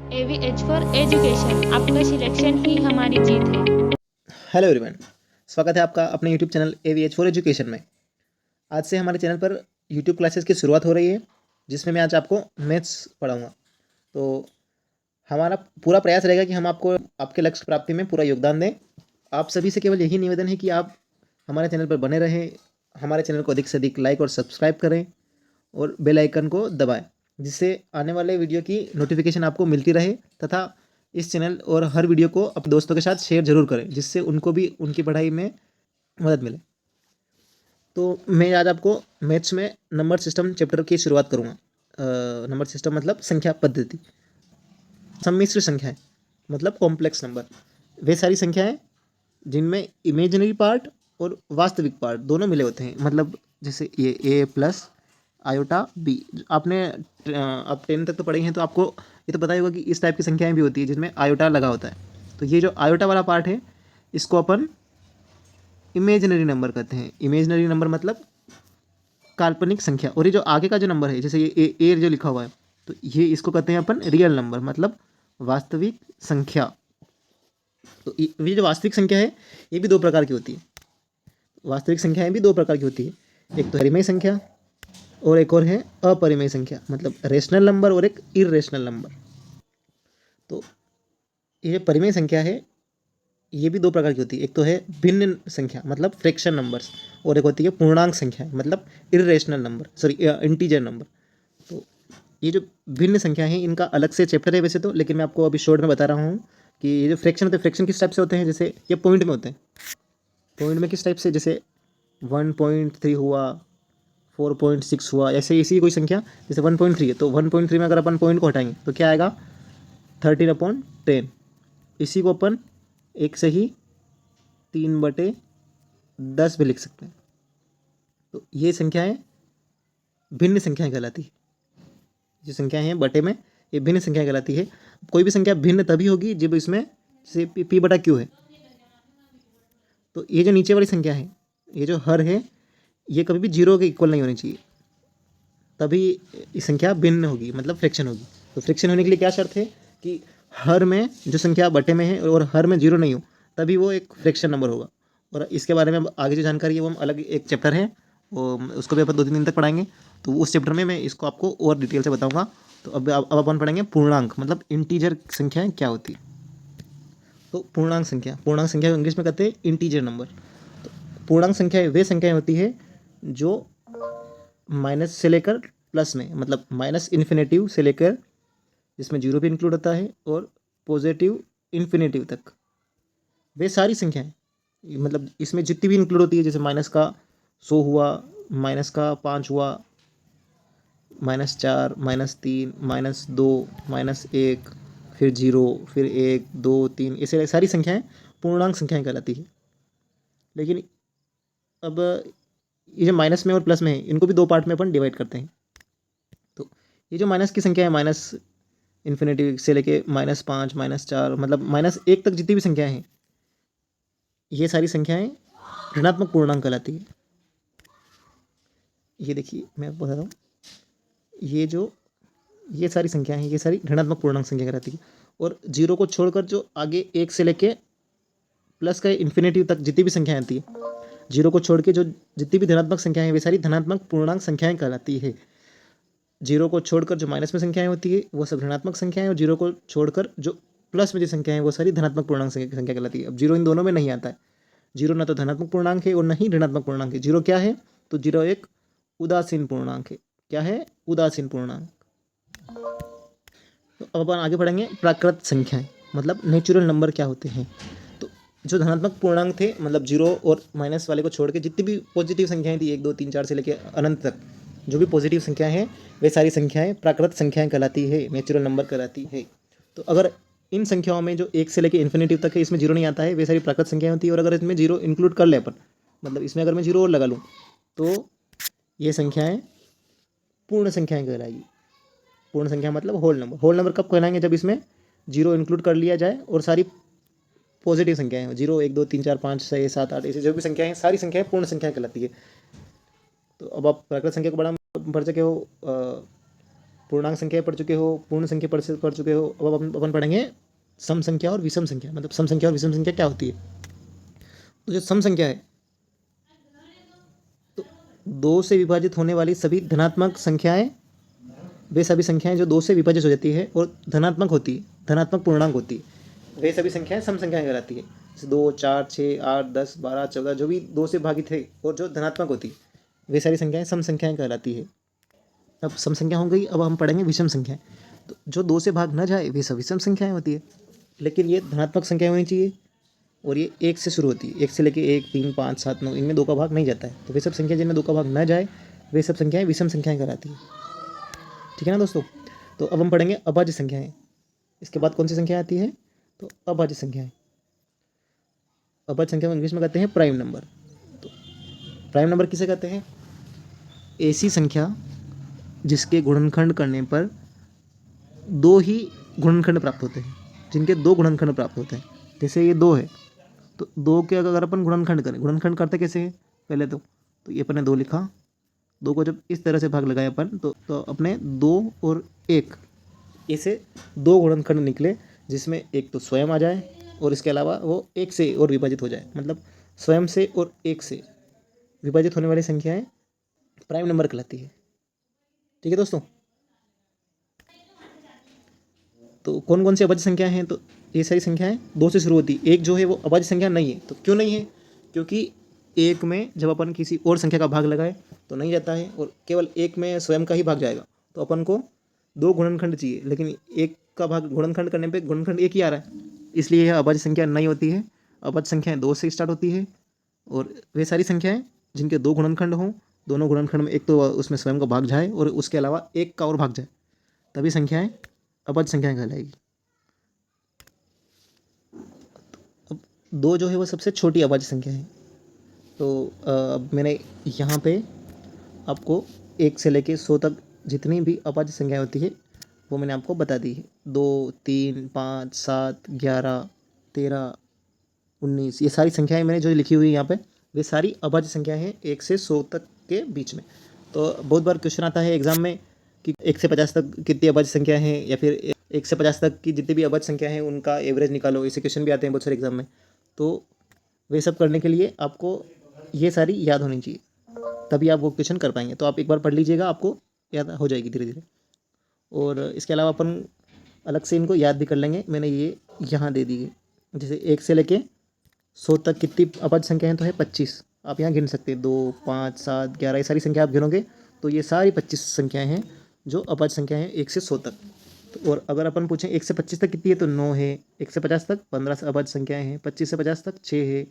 AVH for education, आपका selection ही हमारी जीत है। हेलो एवरीवन, स्वागत है आपका अपने YouTube channel AVH for education में। आज से हमारे चैनल पर यूट्यूब क्लासेस की शुरुआत हो रही है, जिसमें मैं आज आपको मैथ्स पढ़ाऊँगा। तो हमारा पूरा प्रयास रहेगा कि हम आपको आपके लक्ष्य प्राप्ति में पूरा योगदान दें। आप सभी से केवल यही निवेदन है कि आप हमारे चैनल पर बने रहें, हमारे चैनल को अधिक से अधिक लाइक और सब्सक्राइब करें और बेल आइकन को दबाएं, जिससे आने वाले वीडियो की नोटिफिकेशन आपको मिलती रहे, तथा इस चैनल और हर वीडियो को अपने दोस्तों के साथ शेयर जरूर करें, जिससे उनको भी उनकी पढ़ाई में मदद मिले। तो मैं आज आपको मैथ्स में नंबर सिस्टम चैप्टर की शुरुआत करूँगा। नंबर सिस्टम मतलब संख्या पद्धति। सम्मिश्र संख्याएं मतलब कॉम्प्लेक्स नंबर, वे सारी संख्याएं जिनमें इमेजिनरी पार्ट और वास्तविक पार्ट दोनों मिले होते हैं। मतलब जैसे ये a प्लस आयोटा b, आपने आप 10 तक तो पढ़े हैं, तो आपको ये तो पता ही होगा कि इस टाइप की संख्याएं भी होती है जिसमें आयोटा लगा होता है। तो ये जो आयोटा वाला पार्ट है, इसको अपन इमेजिनरी नंबर कहते हैं। इमेजिनरी नंबर मतलब काल्पनिक संख्या। और ये जो आगे का जो नंबर है, जैसे ये ए जो लिखा हुआ है, तो ये इसको कहते हैं अपन रियल नंबर मतलब वास्तविक संख्या। तो ये जो वास्तविक संख्या है, ये भी दो प्रकार की होती है। वास्तविक संख्याएं भी दो प्रकार की होती है, एक तो परिमेय संख्या और एक और है अपरिमेय संख्या, मतलब रेशनल नंबर और एक इरेशनल नंबर। तो ये परिमेय संख्या है, ये भी दो प्रकार की होती है। एक तो है भिन्न संख्या मतलब फ्रैक्शन नंबर्स, और एक होती है पूर्णांक संख्या मतलब irrational number, sorry integer number. तो ये जो भिन्न संख्या है, इनका अलग से चैप्टर है वैसे तो, लेकिन मैं आपको अभी शॉर्ट में बता रहा हूँ कि ये जो फ्रैक्शन होते हैं, फ्रैक्शन किस टाइप से होते हैं। जैसे ये पॉइंट में होते हैं। पॉइंट में किस टाइप से, जैसे 1.3 हुआ, 4.6 हुआ, ऐसे इसी कोई संख्या। जैसे 1.3 है, तो 1.3 में अगर अपन पॉइंट को हटाएंगे तो क्या आएगा, 13/10। इसी को अपन एक से ही 3/10 भी लिख सकते हैं। तो ये संख्याएं भिन्न संख्याएं कहलाती है। जो संख्याएं हैं बटे में, ये भिन्न संख्या कहलाती है। कोई भी संख्या भिन्न तभी होगी जब इसमें जैसे p/q है, तो ये जो नीचे वाली संख्या है, ये जो हर है, ये कभी भी जीरो के इक्वल नहीं होनी चाहिए, तभी ये संख्या भिन्न होगी मतलब फ्रैक्शन होगी। तो फ्रैक्शन होने के लिए क्या शर्त है कि हर में जो संख्या बटे में है और हर में जीरो नहीं हो, तभी वो एक फ्रैक्शन नंबर होगा। और इसके बारे में आगे जो जानकारी है वो हम अलग एक चैप्टर है, वो उसको भी अपन 2-3 दिन तक पढ़ाएंगे। तो उस चैप्टर में मैं इसको आपको और डिटेल से बताऊँगा। तो अब अपन पढ़ेंगे पूर्णांक मतलब इंटीजर संख्याएँ क्या होती है। तो पूर्णांक संख्या इंग्लिश में कहते हैं इंटीजर नंबर। तो पूर्णांक संख्याएँ वे संख्याएँ होती है जो माइनस से लेकर प्लस में, मतलब माइनस इन्फिनेटिव से लेकर, जिसमें जीरो भी इंक्लूड होता है, और पॉजिटिव इन्फिनेटिव तक, वे सारी संख्याएं, मतलब इसमें जितनी भी इंक्लूड होती है, जैसे माइनस का 100 हुआ, माइनस का 5 हुआ, -4, -3, -2, -1, फिर 0, फिर 1, 2, 3, ऐसे सारी संख्याएं पूर्णांक संख्याएं कहलाती है। लेकिन अब ये जो माइनस में और प्लस में है, इनको भी दो पार्ट में अपन डिवाइड करते हैं। तो ये जो माइनस की संख्या है, माइनस इन्फिनिटी से लेके -5, -4, मतलब -1 तक जितनी भी संख्याएं हैं, ये सारी संख्याएं ऋणात्मक पूर्णांक कहलाती है। ये देखिए मैं आपको बता रहा हूँ, ये सारी संख्याएं हैं, ये सारी ऋणात्मक पूर्णांक संख्या कहलाती है। और जीरो को छोड़कर जो आगे 1 से लेके प्लस का इन्फिनिटी तक जितनी भी संख्याएं आती है, जीरो को छोड़ के जो जितनी भी धनात्मक संख्याएं हैं, वे सारी धनात्मक पूर्णांक संख्याएं कहलाती है। जीरो को छोड़कर जो माइनस में संख्याएं होती है, वो सब ऋणात्मक संख्याएं, और जीरो को छोड़कर जो प्लस में जो संख्याएं हैं, वो सारी धनात्मक पूर्णांक संख्या कहलाती है। अब जीरो इन दोनों में नहीं आता है। जीरो ना तो धनात्मक पूर्णांक है और न ही ऋणात्मक पूर्णांक है। जीरो क्या है, तो जीरो एक उदासीन पूर्णांक है। क्या है, उदासीन पूर्णांक। तो अब अपन आगे बढ़ेंगे, प्राकृत संख्याएं मतलब नेचुरल नंबर क्या होते हैं। तो जो धनात्मक पूर्णांक थे, मतलब जीरो और माइनस वाले को छोड़ के जितनी भी पॉजिटिव संख्याएं थी, 1, 2, 3, 4 से लेकर अनंत तक जो भी पॉजिटिव संख्याएं हैं, वे सारी संख्याएं प्राकृत संख्याएं कहलाती है, नेचुरल नंबर कहलाती है। तो अगर इन संख्याओं में जो 1 से लेकर इन्फिनिटिव तक है, इसमें जीरो नहीं आता है, वे सारी प्राकृत संख्याएं होती है। और अगर इसमें जीरो इंक्लूड कर ले अपन, मतलब इसमें अगर मैं जीरो और लगा लूँ, तो ये संख्याएं पूर्ण संख्याएं कहलाएगी। पूर्ण संख्या मतलब होल नंबर। होल नंबर कब कहलाएंगे, जब इसमें जीरो इंक्लूड कर लिया जाए और सारी पॉजिटिव संख्याएं हैं। 0, 1, 2, 3, 4, 5, 6, 7, 8 ऐसी जो भी संख्याएं हैं, सारी संख्याएं पूर्ण संख्या कहलाती है। तो अब आप प्राकृत संख्या को बड़ा पढ़ सके हो, पूर्णांक संख्या पढ़ चुके हो, पूर्ण संख्या पढ़ चुके हो। अब अपन पढ़ेंगे सम संख्या और विषम संख्या, मतलब सम संख्या और विषम संख्या क्या होती है। तो जो सम संख्या है, तो 2 से विभाजित होने वाली सभी धनात्मक संख्याएं, वे सभी संख्याएं जो 2 से विभाजित हो जाती है और धनात्मक होती है, धनात्मक पूर्णांक होती है, वे सभी संख्याएं सम संख्याएं कहलाती है। जैसे 2, 4, 6, 8, 10, 12, 14 जो भी 2 से भागित है और जो धनात्मक होती है, वे सारी संख्याएं सम संख्याएं कहलाती है। अब सम संख्या हो गई, अब हम पढ़ेंगे विषम संख्याएं। तो जो 2 से भाग न जाए वे सब विषम संख्याएं होती है, लेकिन ये धनात्मक संख्या होनी चाहिए और ये 1 से शुरू होती है। 1 से लेके 1, 3, 5, 7, 9 इनमें 2 का भाग नहीं जाता है। तो वे सब संख्या जिनमें 2 का भाग न जाए वे सब संख्याएं विषम संख्याएं कहलाती है। ठीक है ना दोस्तों। तो अब हम पढ़ेंगे अभाज्य संख्याएं। इसके बाद कौन सी संख्या आती है, तो अभाज्य संख्याएं। अभाज्य संख्या इंग्लिश में कहते हैं प्राइम नंबर। तो प्राइम नंबर किसे कहते हैं, ऐसी संख्या जिसके गुणनखंड करने पर 2 ही गुणनखंड प्राप्त होते हैं, जिनके 2 गुणनखंड प्राप्त होते हैं। जैसे ये 2 है, तो 2 के अगर अपन गुणनखंड करें, गुणनखंड करते कैसे हैं पहले तो ये अपन ने 2 लिखा, 2 को जब इस तरह से भाग लगाए अपन तो अपने 2 और 1 ऐसे 2 गुणनखंड निकले, जिसमें एक तो स्वयं आ जाए और इसके अलावा वो 1 से और विभाजित हो जाए। मतलब स्वयं से और 1 से विभाजित होने वाली संख्याएं प्राइम नंबर कहलाती है। ठीक है दोस्तों। तो कौन कौन सी अभाज्य संख्या हैं, तो ये सारी संख्याएं 2 से शुरू होती है। एक जो है वो अभाज्य संख्या नहीं है। तो क्यों नहीं है, क्योंकि 1 में जब अपन किसी और संख्या का भाग लगाए तो नहीं जाता है, और केवल 1 में स्वयं का ही भाग जाएगा। तो अपन को 2 गुणनखंड चाहिए, लेकिन 1 का भाग गुणनखंड करने पे गुणनखंड 1 ही आ रहा है, इसलिए यह अभाज्य संख्या नहीं होती है। अभाज्य संख्याएं 2 से स्टार्ट होती है, और वे सारी संख्याएं जिनके 2 गुणनखंड हों, दोनों गुणनखंड में एक तो उसमें स्वयं का भाग जाए और उसके अलावा 1 का और भाग जाए, तभी संख्याएं अभाज्य संख्याएं कहलाएगी। अब 2 जो है वो सबसे छोटी अभाज्य संख्या है। तो अब मैंने यहाँ पे आपको 1 से लेके 100 तक जितनी भी अभाज्य संख्या होती है वो मैंने आपको बता दी है। 2, 3, 5, 7, 11, 13, 19 ये सारी संख्याएं मैंने जो लिखी हुई है यहाँ पे, वे सारी अभाज्य संख्याएं हैं 1 से 100 तक के बीच में। तो बहुत बार क्वेश्चन आता है एग्जाम में कि 1 से 50 तक कितनी अभाज्य संख्या है, या फिर 1 से 50 तक की जितनी भी अभाज्य संख्या है उनका एवरेज निकालो। ऐसे क्वेश्चन भी आते हैं बहुत सारे एग्जाम में। तो वे सब करने के लिए आपको ये सारी याद होनी चाहिए, तभी आप वो क्वेश्चन कर पाएंगे। तो आप एक बार पढ़ लीजिएगा, आपको याद हो जाएगी धीरे धीरे। और इसके अलावा अपन अलग से इनको याद भी कर लेंगे, मैंने ये यहाँ दे दी है। जैसे 1 से लेके 100 तक कितनी अभाज्य संख्या है, तो है 25। आप यहाँ गिन सकते हैं 2, 5, 7, 11 ये सारी संख्या आप गिनोगे तो ये सारी 25 संख्याएं हैं जो अभाज्य संख्या हैं 1 से 100 तक। तो और अगर अपन पूछें 1 से 25 तक कितनी है, तो 9 है। 1 से 50 तक 15 अभाज्य संख्याएं हैं। 25 से 50 तक 6 है।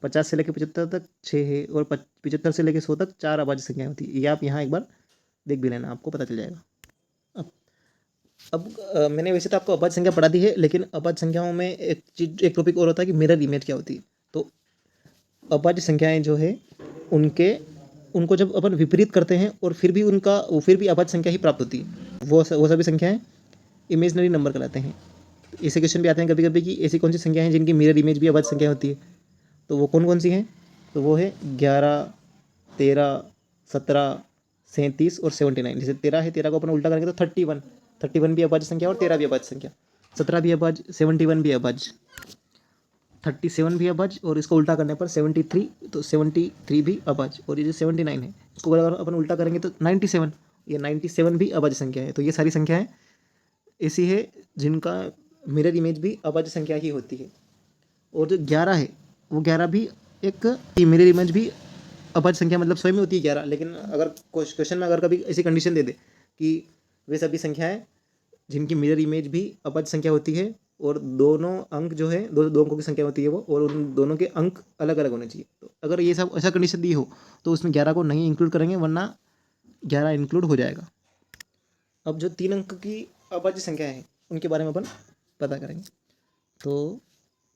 50 से लेकर 75 तक 6 है। और 75 से लेकर 100 तक 4 अभाज्य संख्याएं होती है। ये आप यहाँ एक बार देख भी लेना, आपको पता चल जाएगा। अब मैंने वैसे तो आपको अभाज्य संख्या पढ़ा दी है, लेकिन अभाज्य संख्याओं में एक टॉपिक और होता है कि मिरर इमेज क्या होती है। तो अभाज्य संख्याएं जो है उनको जब अपन विपरीत करते हैं और फिर भी अभाज्य संख्या ही प्राप्त होती है, वो सभी संख्याएं इमेजनरी नंबर कहलाते हैं। ऐसे क्वेश्चन भी आते हैं कभी कभी कि ऐसी कौन सी संख्या है जिनकी मिरर इमेज भी अभाज्य संख्या होती है। तो वो कौन कौन सी हैं, तो वो है 11, 13, 17, 37 और 79। जैसे 13 है, 13 को अपन उल्टा करेंगे तो 31 भी अभाज्य संख्या और 13 भी अभाज्य संख्या। 17 भी अभाज्य, 71 भी अभाज्य, 37 भी अभाज्य, और इसको उल्टा करने पर 73, तो 73 भी अभाज्य। और ये जो 79 है इसको अगर अपन उल्टा करेंगे तो 97, ये 97 भी अभाज्य संख्या है। तो ये सारी संख्याएं ऐसी है जिनका मिरर इमेज भी अभाज्य संख्या ही होती है। और जो 11 है वो 11 भी एक मिरर इमेज भी अभाज्य संख्या, मतलब स्वयं में होती है 11। लेकिन अगर क्वेश्चन में अगर कभी ऐसी कंडीशन दे दे कि वे सभी संख्याएं जिनकी मिरर इमेज भी अभाज्य संख्या होती है और दोनों अंक जो है दो अंकों की संख्या होती है वो, और उन दोनों के अंक अलग अलग होने चाहिए। तो अगर ये सब ऐसा कंडीशन दी हो तो उसमें 11 को नहीं इंक्लूड करेंगे, वरना 11 इंक्लूड हो जाएगा। अब जो 3 अंक की अभाज्य संख्या है उनके बारे में अपन पता करेंगे। तो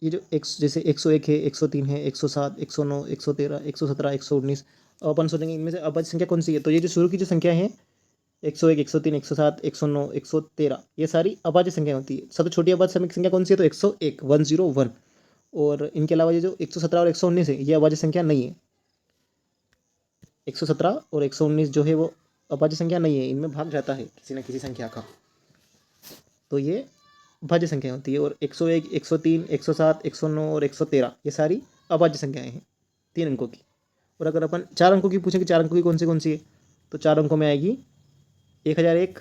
ये जो जैसे 101 है, 103 है, 107, 109, 113, 117, 119, अब अपन सोचेंगे इनमें से अभाज्य संख्या कौन सी है। तो ये जो शुरू की जो संख्या है 101, 103, 107, 109, 113 ये सारी अभाज्य संख्या होती है। सबसे छोटी अभाज्य संख्या कौन सी है, तो 101, 101। और इनके अलावा ये जो 117 और 119 है ये अभाज्य संख्या नहीं है। 117 और 119 जो है वो अभाज्य संख्या नहीं है, इनमें भाग जाता है किसी न किसी संख्या का, तो ये भाज्य संख्या होती है। और 101, 103, 107, 109 और 113 ये सारी अभाज्य संख्याएं हैं 3 अंकों की। और अगर अपन 4 अंकों की पूछें कि 4 अंकों की कौन सी है, तो 4 अंकों में आएगी 1001।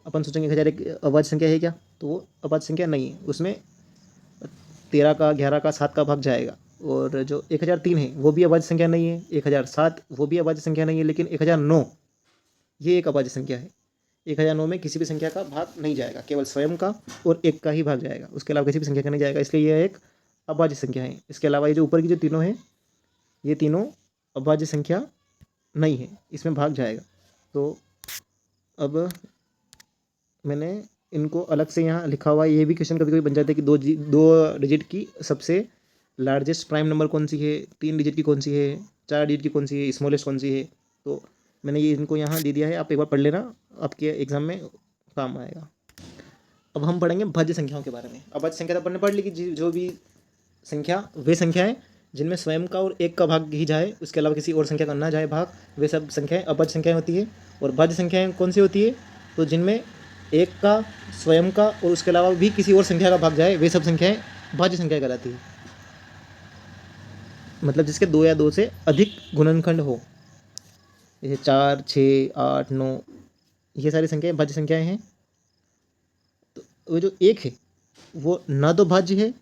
अपन सोचेंगे 1001 अभाज्य संख्या है क्या, तो वो अभाज्य संख्या नहीं है, उसमें 13 का, 11 का, 7 का भाग जाएगा। और जो 1003 है वो भी अभाज्य संख्या नहीं है, 1007 वो भी अभाज्य संख्या नहीं है, लेकिन 1009 ये एक अभाज्य संख्या है। 1009 में किसी भी संख्या का भाग नहीं जाएगा, केवल स्वयं का और एक का ही भाग जाएगा, उसके अलावा किसी भी संख्या का नहीं जाएगा, इसलिए यह एक अभाज्य संख्या है। इसके अलावा ये जो ऊपर की जो तीनों हैं ये तीनों अभाज्य संख्या नहीं है, इसमें भाग जाएगा। तो अब मैंने इनको अलग से यहाँ लिखा हुआ है। ये भी क्वेश्चन कभी कभी बन जाता है कि दो डिजिट की सबसे लार्जेस्ट प्राइम नंबर कौन सी है, 3 डिजिट की कौन सी है, 4 डिजिट की कौन सी है, स्मॉलेस्ट कौन सी है। तो मैंने ये इनको यहाँ दे दिया है, आप एक बार पढ़ लेना, आपके एग्जाम में काम आएगा। अब हम पढ़ेंगे भाज्य संख्याओं के बारे में। अभाज्य संख्या तो अपन ने पढ़ ली कि जो भी संख्या, वे संख्याएं जिनमें स्वयं का और एक का भाग ही जाए, उसके अलावा किसी और संख्या का ना जाए भाग, वे सब संख्याएं अभाज्य संख्याएं होती है। और भाज्य संख्याएं कौन सी होती है, तो जिनमें एक का, स्वयं का और उसके अलावा भी किसी और संख्या का भाग जाए, वे सब संख्याएं भाज्य संख्या कहलाती है। मतलब जिसके 2 या 2 से अधिक गुणनखंड हो, जैसे 4, 6, 8, 9 ये सारी संख्याएं भाज्य संख्याएं हैं। तो वो जो एक है वो ना तो भाज्य है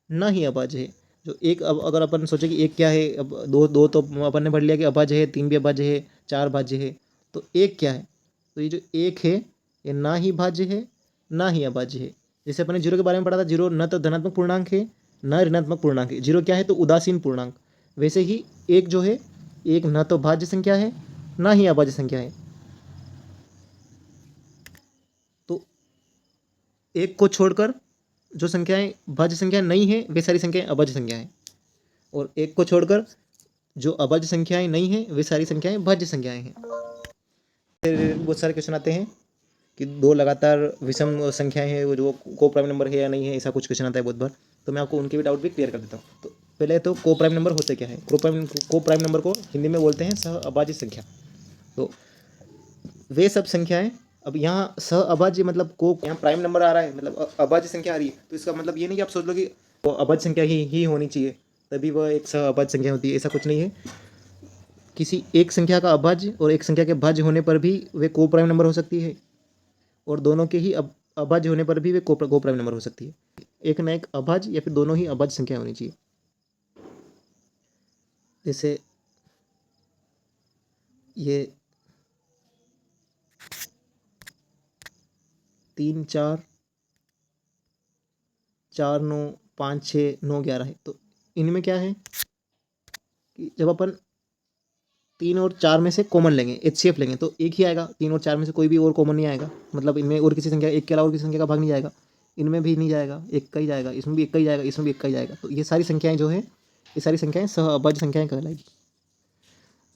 ना ही अभाज्य है। जो एक, अब अगर अपन सोचे कि एक क्या है, अब दो तो अपन ने पढ़ लिया कि अभाज्य है, 3 भी अभाज्य है, 4 भाज्य है, तो एक क्या है, तो ये जो एक है ये ना ही भाज्य है ना ही अभाज्य है। जैसे अपन ने जीरो के बारे में पढ़ा था, जीरो न तो धनात्मक पूर्णांक है न ऋणात्मक पूर्णांक है, जीरो क्या है, तो उदासीन पूर्णांक। वैसे ही एक जो है, एक न तो भाज्य संख्या है ना ही अभाज्य संख्या है। तो एक को छोड़कर जो संख्याएं भाज्य संख्या नहीं है, वे सारी संख्याएं अभाज्य संख्याएं हैं। और एक को छोड़कर जो अभाज्य संख्याएं नहीं है, वे सारी संख्याएं भाज्य संख्याएं हैं। फिर बहुत सारे क्वेश्चन आते हैं कि 2 लगातार विषम संख्याएं हैं, वो जो को प्राइम नंबर है या नहीं है, ऐसा कुछ क्वेश्चन आता है बहुत बार। तो मैं आपको उनके भी डाउट भी क्लियर कर देता हूँ। तो पहले तो को प्राइम नंबर होते क्या है। को प्राइम नंबर को हिंदी में बोलते हैं सह अभाज्य संख्या। तो वे सब संख्याएं, अब यहाँ सह अभाज्य मतलब को, यहाँ प्राइम नंबर आ रहा है मतलब अभाज्य संख्या आ रही है, तो इसका मतलब ये नहीं कि आप सोच लो कि वो अभाज्य संख्या ही होनी चाहिए तभी वह एक सह अभाज्य संख्या होती है, ऐसा कुछ नहीं है। किसी एक संख्या का अभाज्य और एक संख्या के भाज्य होने पर भी वे को प्राइम नंबर हो सकती है, और दोनों के ही अभाज्य होने पर भी वे को प्राइम नंबर हो सकती है। एक न एक अभाज्य या फिर दोनों ही अभाज्य संख्या होनी चाहिए। जैसे ये 3, 4, 4, 9, 5, 6, 9, 11 है। तो इनमें क्या है कि जब अपन 3 और 4 में से कॉमन लेंगे, HCF लेंगे, तो एक ही आएगा। 3 और 4 में से कोई भी और कॉमन नहीं आएगा, मतलब इनमें और किसी संख्या, एक के अलावा और किसी संख्या का भाग नहीं जाएगा, इनमें भी नहीं जाएगा, एक का ही जाएगा, इसमें भी एक का ही जाएगा, इसमें भी एक का ही जाएगा। तो ये सारी संख्याएं जो है, ये सारी संख्याएं सह अभाज्य संख्याएं कहलाएगी।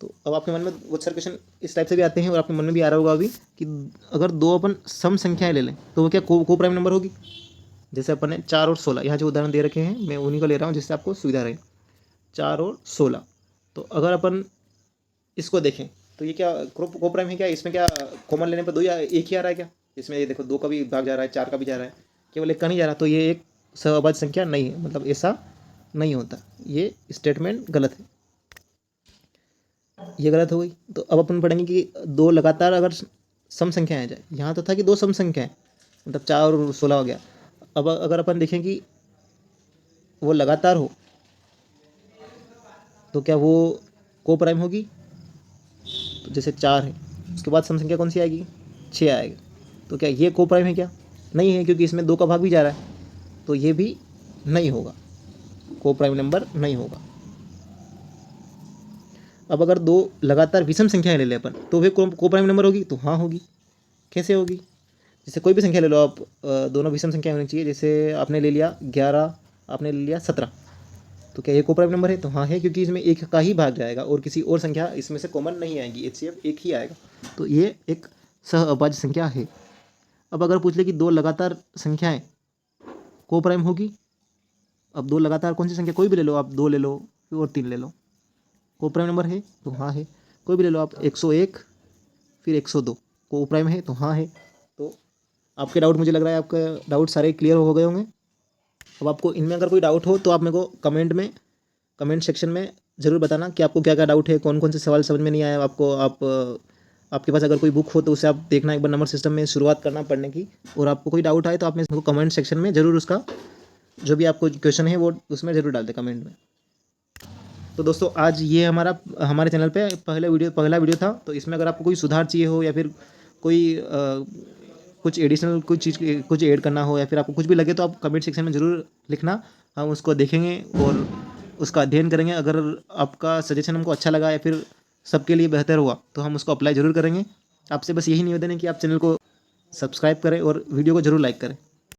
तो अब आपके मन में बहुत सारे क्वेश्चन इस टाइप से भी आते हैं, और आपके मन में भी आ रहा होगा अभी कि अगर 2 अपन सम संख्याएं ले लें तो वो क्या को प्राइम नंबर होगी। जैसे अपन ने 4 और 16 यहाँ जो उदाहरण दे रखे हैं, मैं उन्हीं को ले रहा हूँ जिससे आपको सुविधा रहे। 4 और 16, तो अगर अपन इसको देखें तो ये क्या को प्राइम है क्या, इसमें क्या कॉमन लेने पर 2 या एक ही आ रहा है क्या। इसमें ये देखो 2 का भी भाग जा रहा है, 4 का भी जा रहा है, केवल एक का नहीं जा रहा, तो ये एक सहअभाज्य संख्या नहीं है, मतलब ऐसा नहीं होता। ये स्टेटमेंट गलत है, ये गलत हो गई। तो अब अपन पढ़ेंगे कि 2 लगातार अगर सम संख्याएं आ जाए, यहाँ तो था कि 2 सम संख्याएं, मतलब 4 और 16 हो गया। अब अगर अपन देखें कि वो लगातार हो, तो क्या वो को प्राइम होगी। तो जैसे 4 है, उसके बाद सम संख्या कौन सी आएगी, 6 आएगा, तो क्या ये को प्राइम है क्या, नहीं है, क्योंकि इसमें 2 का भाग भी जा रहा है, तो ये भी नहीं होगा, को प्राइम नंबर नहीं होगा। अब अगर 2 लगातार विषम संख्याएं ले लें अपन, तो वे को प्राइम नंबर होगी, तो हाँ होगी। कैसे होगी, जैसे कोई भी संख्या ले लो आप, दोनों विषम संख्या होनी चाहिए। जैसे आपने ले लिया 11, आपने ले लिया 17, तो क्या ये को प्राइम नंबर है, तो हाँ है, क्योंकि इसमें एक का ही भाग जाएगा और किसी और संख्या इसमें से कॉमन नहीं आएगी, HCF एक ही आएगा, तो ये एक सह अभाज्य संख्या है। अब अगर पूछ ले कि 2 लगातार संख्याएं को प्राइम होगी, अब 2 लगातार कौन सी संख्या, कोई भी ले लो आप, 2 ले लो और 3 ले लो, को प्राइम नंबर है, तो हाँ है। कोई भी ले लो आप, 101, फिर 102 को प्राइम है तो हाँ है। तो आपके डाउट, मुझे लग रहा है आपके डाउट सारे क्लियर हो गए होंगे। अब आपको इनमें अगर कोई डाउट हो तो आप मेरे को कमेंट सेक्शन में ज़रूर बताना कि आपको क्या क्या डाउट है, कौन कौन से सवाल समझ में नहीं आया आपको। आपके पास अगर कोई बुक हो तो उसे आप देखना एक बार, नंबर सिस्टम में शुरुआत करना पढ़ने की। और आपको कोई डाउट आए तो आप मेरे को कमेंट सेक्शन में ज़रूर उसका जो भी आपको क्वेश्चन है वो उसमें ज़रूर डाल दें कमेंट में। तो दोस्तों आज ये हमारे चैनल पे पहला वीडियो था। तो इसमें अगर आपको कोई सुधार चाहिए हो या फिर कोई कुछ एडिशनल कुछ ऐड करना हो या फिर आपको कुछ भी लगे तो आप कमेंट सेक्शन में ज़रूर लिखना, हम उसको देखेंगे और उसका अध्ययन करेंगे। अगर आपका सजेशन हमको अच्छा लगा या फिर सबके लिए बेहतर हुआ तो हम उसको अप्लाई ज़रूर करेंगे। आपसे बस यही निवेदन है कि आप चैनल को सब्सक्राइब करें और वीडियो को ज़रूर लाइक करें।